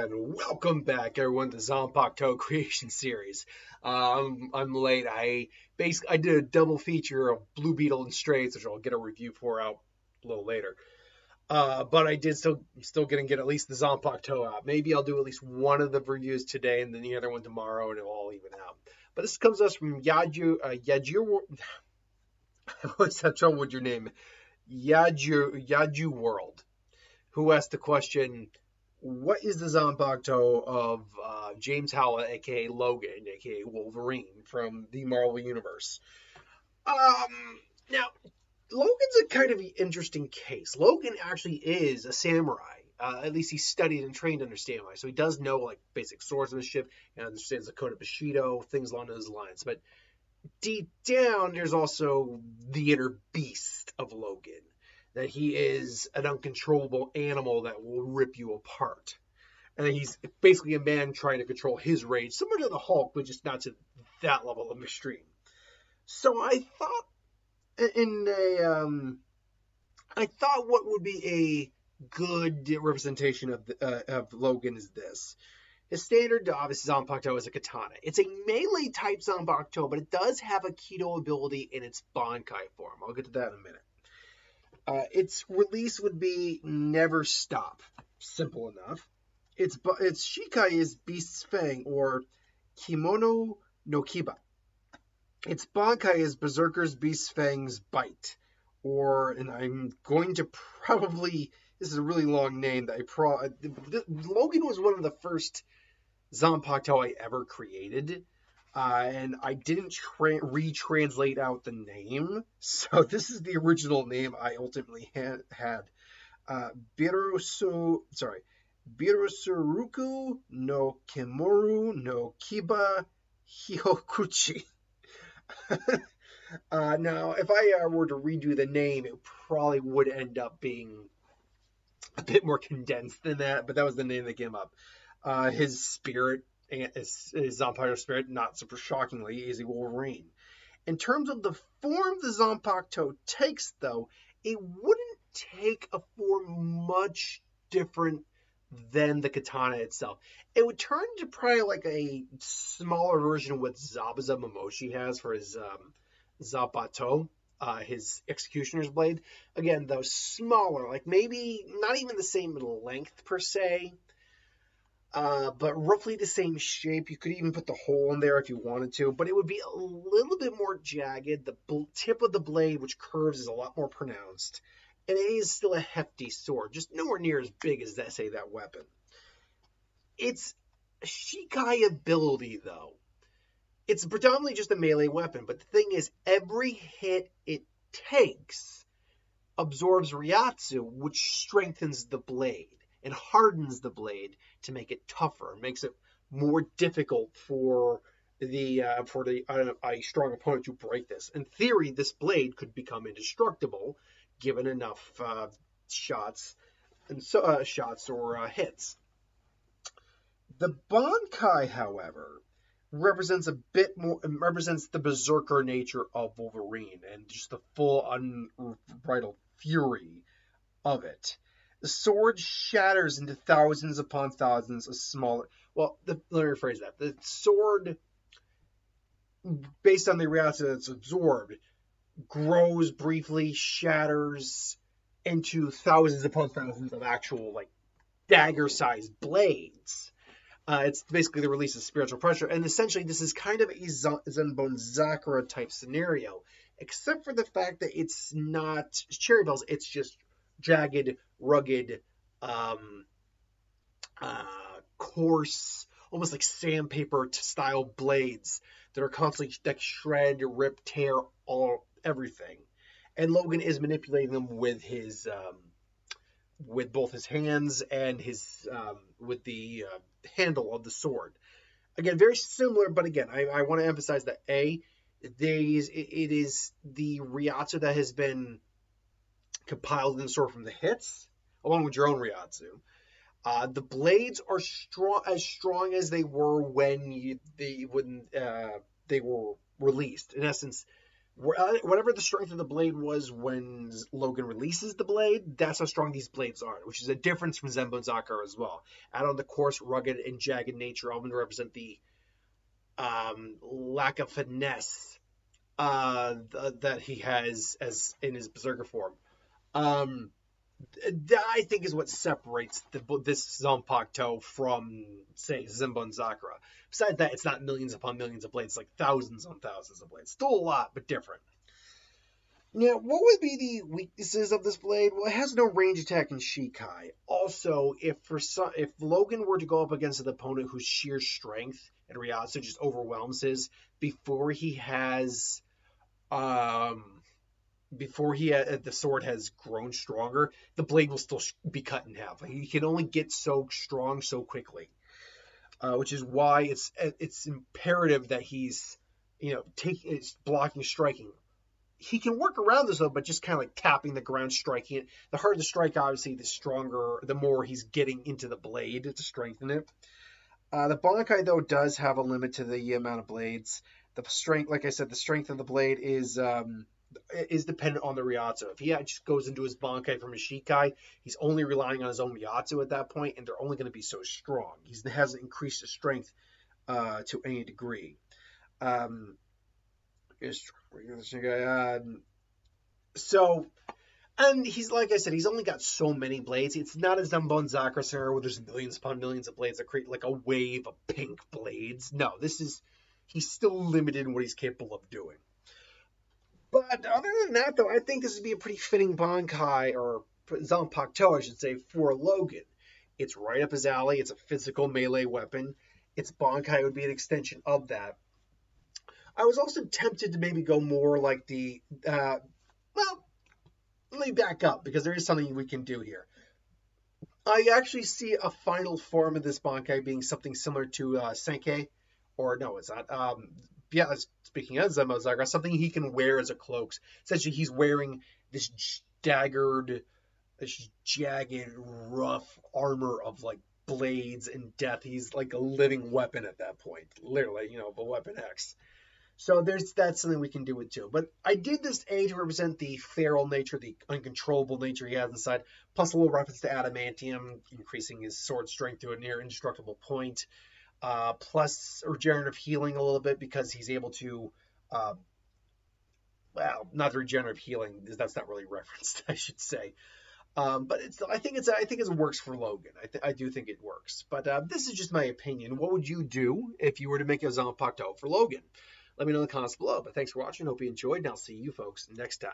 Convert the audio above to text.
And welcome back, everyone, to Zanpakuto Creation Series. I'm late. I did a double feature of Blue Beetle and Strays, which I'll get a review for out a little later. But I did still gonna get at least the Zanpakuto out. Maybe I'll do at least one of the reviews today, and then the other one tomorrow, and it'll all even out. But this comes to us from Yaju. I always have trouble with your name, Yaju World, who asked the question, what is the Zanpakuto of James Howlett, aka Logan, aka Wolverine from the Marvel Universe? Now, Logan's a kind of interesting case. Logan actually is a samurai. At least he studied and trained under samurai, so he does know like basic swordsmanship and understands the code of Bushido, things along those lines. But deep down, there's also the inner beast of Logan, that he is an uncontrollable animal that will rip you apart. And he's basically a man trying to control his rage, similar to the Hulk, but just not to that level of extreme. So I thought what would be a good representation of Logan is this. His standard, obviously, Zanpakuto is a katana. It's a melee type Zanpakuto, but it does have a Kido ability in its Bankai form. I'll get to that in a minute. Its release would be Never Stop. Simple enough. Its Shikai is Beast's Fang, or Kimono no Kiba. Its Bankai is Berserker's Beast's Fang's Bite. And I'm going to probably, this is a really long name, Logan was one of the first Zanpakuto I ever created. And I didn't retranslate out the name, so this is the original name I ultimately had. Birosuruku no Kemoru no Kiba Hyokuchi. Now, if I were to redo the name, it probably would end up being a bit more condensed than that, but that was the name that came up. His spirit, his Zanpakuto spirit, not super shockingly, is a Wolverine. In terms of the form the Zanpakuto takes, though, it wouldn't take a form much different than the katana itself. It would turn into probably like a smaller version of what Zabuza Momoshi has for his Zanpakuto, his Executioner's Blade. Again, though, smaller, like maybe not even the same length per se, but roughly the same shape. You could even put the hole in there if you wanted to, but it would be a little bit more jagged. The tip of the blade, which curves, is a lot more pronounced, and it is still a hefty sword, just nowhere near as big as that weapon. Its Shikai ability, though, it's predominantly just a melee weapon, but the thing is, every hit it takes absorbs Ryatsu, which strengthens the blade and hardens the blade to make it tougher, makes it more difficult for a strong opponent to break this. In theory, this blade could become indestructible given enough shots or hits. The Bankai, however, represents the berserker nature of Wolverine and just the full unbridled fury of it. The sword shatters into thousands upon thousands of smaller. Well, let me rephrase that. The sword, based on the reality that's absorbed, grows briefly, shatters into thousands upon thousands of actual like dagger-sized blades. It's basically the release of spiritual pressure, and essentially this is kind of a Zenbone Sakura type scenario, except for the fact that it's not cherry bells, it's just jagged, rugged, coarse, almost like sandpaper style blades that are constantly like shred, rip, tear, everything. And Logan is manipulating them with his with both his hands and his with the handle of the sword. Again, very similar, but again, I want to emphasize that it is the Ryatsu that has been compiled in the sword from the hits, along with your own Ryatsu. The blades are strong as they were when they were released. In essence, Whatever the strength of the blade was when Logan releases the blade, that's how strong these blades are, which is a difference from Zenbonzakura as well. Add on the coarse, rugged, and jagged nature, often to represent the lack of finesse that he has as in his berserker form. Um, that I think is what separates this Zanpakuto from, say, Zenbonzakura. Besides that, it's not millions upon millions of blades, like thousands on thousands of blades. Still a lot, but different. Now, what would be the weaknesses of this blade? Well, it has no range attack in Shikai. Also, if Logan were to go up against an opponent whose sheer strength and Ryatsu just overwhelms his before he has the sword has grown stronger, the blade will still be cut in half. Like, he can only get so strong so quickly, which is why it's imperative that he's it's blocking, striking. He can work around this though, but just kind of like tapping the ground, striking it. The harder to strike, obviously, the stronger, the more he's getting into the blade to strengthen it. The Bankai though does have a limit to the amount of blades. The strength, like I said, the strength of the blade is dependent on the Ryatsu. If he just goes into his Bankai from his Shikai, he's only relying on his own Ryatsu at that point, and they're only going to be so strong. He hasn't increased his strength to any degree. So, and he's, like I said, he's only got so many blades. It's not as Zenbonzakura scenario where there's millions upon millions of blades that create like a wave of pink blades. No, he's still limited in what he's capable of doing. But other than that, though, I think this would be a pretty fitting Bankai, or Zanpakuto, I should say, for Logan. It's right up his alley. It's a physical melee weapon. Its Bankai would be an extension of that. I was also tempted to maybe go more like let me back up, because there is something we can do here. I actually see a final form of this Bankai being something similar to Senkai, or no, it's not. Speaking of Zenbonzakura, something he can wear as a cloak. Essentially, he's wearing this jagged, rough armor of like blades and death. He's like a living weapon at that point, literally, the Weapon X. So that's something we can do with too. But I did this A to represent the feral nature, the uncontrollable nature he has inside, plus a little reference to adamantium, increasing his sword strength to a near indestructible point. Plus regenerative healing a little bit, because he's able to, not the regenerative healing, because that's not really referenced, I should say. But I think it works for Logan. I do think it works. But this is just my opinion. What would you do if you were to make a Zanpakuto for Logan? Let me know in the comments below. But thanks for watching. Hope you enjoyed, and I'll see you folks next time.